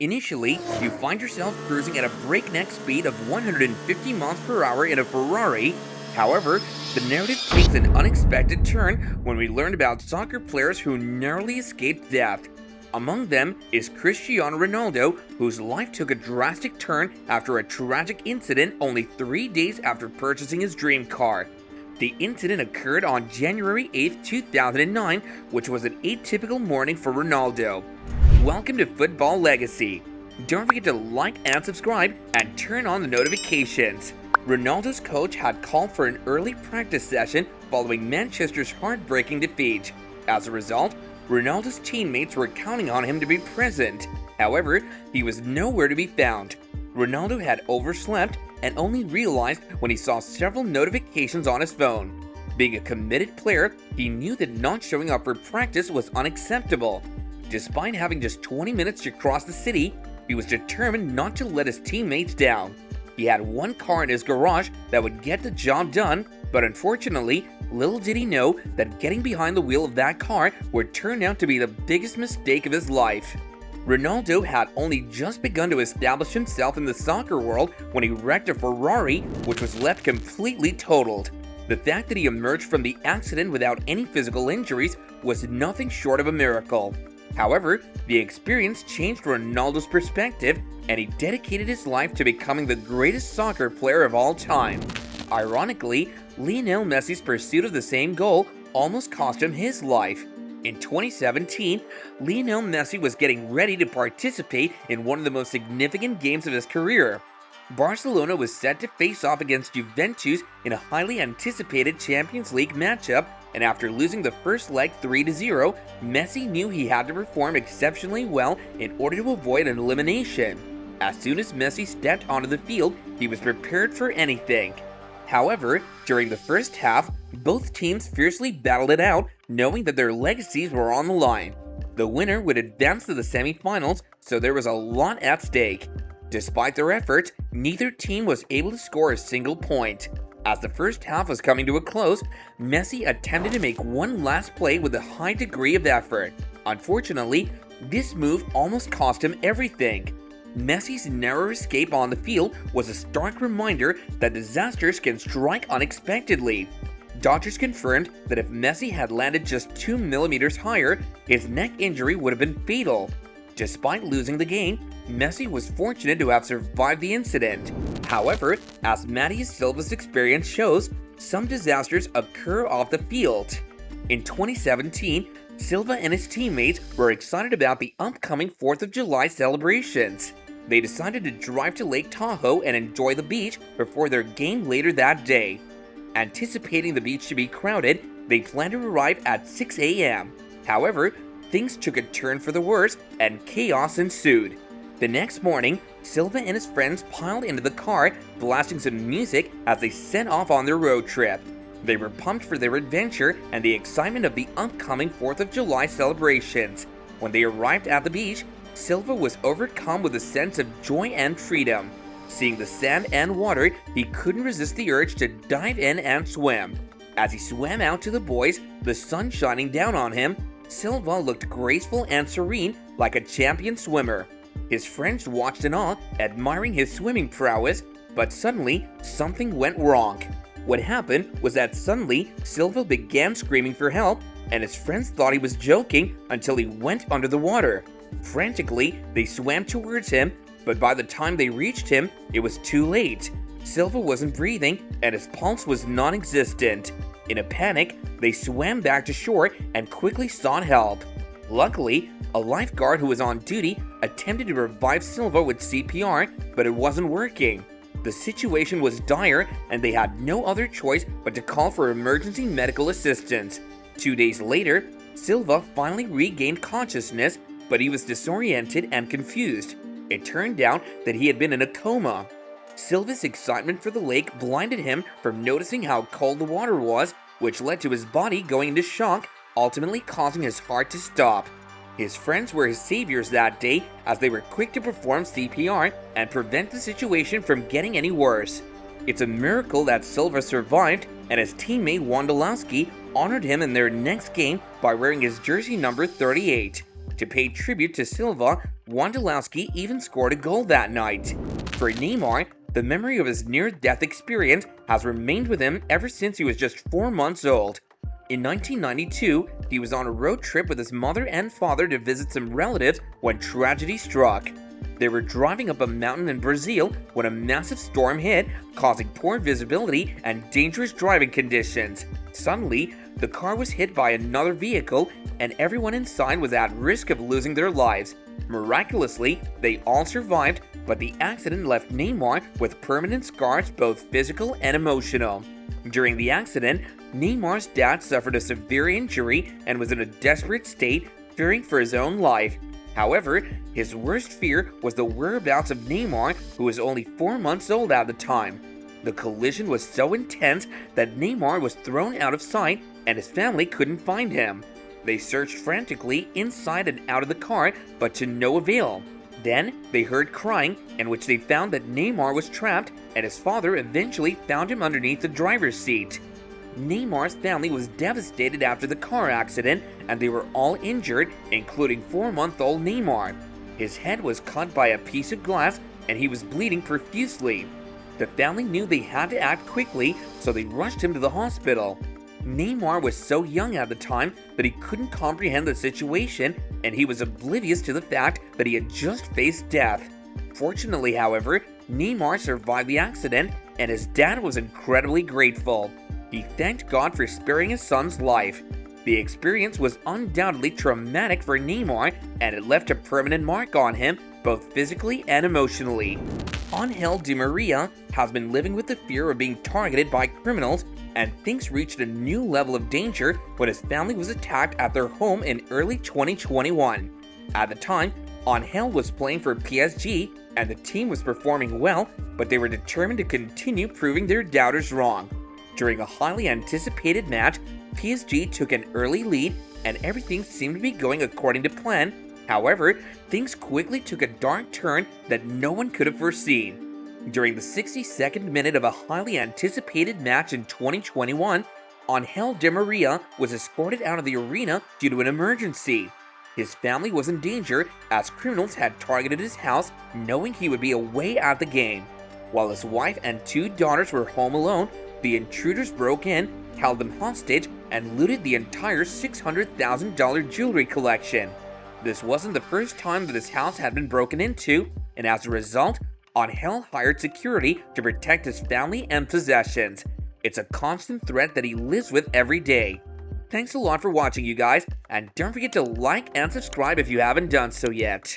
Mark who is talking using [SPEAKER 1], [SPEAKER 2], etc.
[SPEAKER 1] Initially, you find yourself cruising at a breakneck speed of 150 miles per hour in a Ferrari. However, the narrative takes an unexpected turn when we learn about soccer players who narrowly escaped death. Among them is Cristiano Ronaldo, whose life took a drastic turn after a tragic incident only 3 days after purchasing his dream car. The incident occurred on January 8, 2009, which was an atypical morning for Ronaldo. Welcome to Football Legacy. Don't forget to like and subscribe and turn on the notifications. Ronaldo's coach had called for an early practice session following Manchester's heartbreaking defeat. As a result, Ronaldo's teammates were counting on him to be present. However, he was nowhere to be found. Ronaldo had overslept and only realized when he saw several notifications on his phone. Being a committed player, he knew that not showing up for practice was unacceptable. Despite having just 20 minutes to cross the city, he was determined not to let his teammates down. He had one car in his garage that would get the job done, but unfortunately, little did he know that getting behind the wheel of that car would turn out to be the biggest mistake of his life. Ronaldo had only just begun to establish himself in the soccer world when he wrecked a Ferrari, which was left completely totaled. The fact that he emerged from the accident without any physical injuries was nothing short of a miracle. However, the experience changed Ronaldo's perspective, and he dedicated his life to becoming the greatest soccer player of all time. Ironically, Lionel Messi's pursuit of the same goal almost cost him his life. In 2017, Lionel Messi was getting ready to participate in one of the most significant games of his career. Barcelona was set to face off against Juventus in a highly anticipated Champions League matchup, and after losing the first leg 3-0, Messi knew he had to perform exceptionally well in order to avoid an elimination. As soon as Messi stepped onto the field, he was prepared for anything. However, during the first half, both teams fiercely battled it out, knowing that their legacies were on the line. The winner would advance to the semi-finals, so there was a lot at stake. Despite their efforts, neither team was able to score a single point. As the first half was coming to a close, Messi attempted to make one last play with a high degree of effort. Unfortunately, this move almost cost him everything. Messi's narrow escape on the field was a stark reminder that disasters can strike unexpectedly. Doctors confirmed that if Messi had landed just 2 millimeters higher, his neck injury would have been fatal. Despite losing the game, Messi was fortunate to have survived the incident. However, as Matty Silva's experience shows, some disasters occur off the field. In 2017, Silva and his teammates were excited about the upcoming 4th of July celebrations. They decided to drive to Lake Tahoe and enjoy the beach before their game later that day. Anticipating the beach to be crowded, they planned to arrive at 6 a.m. However, things took a turn for the worse and chaos ensued. The next morning, Silva and his friends piled into the car, blasting some music as they set off on their road trip. They were pumped for their adventure and the excitement of the upcoming 4th of July celebrations. When they arrived at the beach, Silva was overcome with a sense of joy and freedom. Seeing the sand and water, he couldn't resist the urge to dive in and swim. As he swam out to the boys, the sun shining down on him, Silva looked graceful and serene like a champion swimmer. His friends watched in awe, admiring his swimming prowess, but suddenly, something went wrong. What happened was that suddenly, Silva began screaming for help, and his friends thought he was joking until he went under the water. Frantically, they swam towards him, but by the time they reached him, it was too late. Silva wasn't breathing, and his pulse was non-existent. In a panic, they swam back to shore and quickly sought help. Luckily, a lifeguard who was on duty attempted to revive Silva with CPR, but it wasn't working. The situation was dire, and they had no other choice but to call for emergency medical assistance. 2 days later, Silva finally regained consciousness, but he was disoriented and confused. It turned out that he had been in a coma. Silva's excitement for the lake blinded him from noticing how cold the water was, which led to his body going into shock, ultimately causing his heart to stop. His friends were his saviors that day, as they were quick to perform CPR and prevent the situation from getting any worse. It's a miracle that Silva survived, and his teammate Wondolowski honored him in their next game by wearing his jersey number 38. To pay tribute to Silva, Wondolowski even scored a goal that night. For Neymar, the memory of his near-death experience has remained with him ever since he was just 4 months old. In 1992, he was on a road trip with his mother and father to visit some relatives when tragedy struck. They were driving up a mountain in Brazil when a massive storm hit, causing poor visibility and dangerous driving conditions. Suddenly, the car was hit by another vehicle, and everyone inside was at risk of losing their lives. Miraculously, they all survived, but the accident left Neymar with permanent scars, both physical and emotional. During the accident, Neymar's dad suffered a severe injury and was in a desperate state, fearing for his own life. However, his worst fear was the whereabouts of Neymar, who was only 4 months old at the time. The collision was so intense that Neymar was thrown out of sight and his family couldn't find him. They searched frantically inside and out of the car, but to no avail. Then, they heard crying, in which they found that Neymar was trapped, and his father eventually found him underneath the driver's seat. Neymar's family was devastated after the car accident, and they were all injured, including 4-month-old Neymar. His head was cut by a piece of glass, and he was bleeding profusely. The family knew they had to act quickly, so they rushed him to the hospital. Neymar was so young at the time that he couldn't comprehend the situation, and he was oblivious to the fact that he had just faced death. Fortunately, however, Neymar survived the accident, and his dad was incredibly grateful. He thanked God for sparing his son's life. The experience was undoubtedly traumatic for Neymar, and it left a permanent mark on him, both physically and emotionally. Angel Di Maria has been living with the fear of being targeted by criminals, and things reached a new level of danger when his family was attacked at their home in early 2021. At the time, Angel was playing for PSG, and the team was performing well, but they were determined to continue proving their doubters wrong. During a highly anticipated match, PSG took an early lead, and everything seemed to be going according to plan. However, things quickly took a dark turn that no one could have foreseen. During the 62nd minute of a highly anticipated match in 2021, Angel Di Maria was escorted out of the arena due to an emergency. His family was in danger as criminals had targeted his house, knowing he would be away at the game. While his wife and 2 daughters were home alone, the intruders broke in, held them hostage, and looted the entire $600,000 jewelry collection. This wasn't the first time that his house had been broken into, and as a result, Angel hired security to protect his family and possessions. It's a constant threat that he lives with every day. Thanks a lot for watching, you guys, and don't forget to like and subscribe if you haven't done so yet.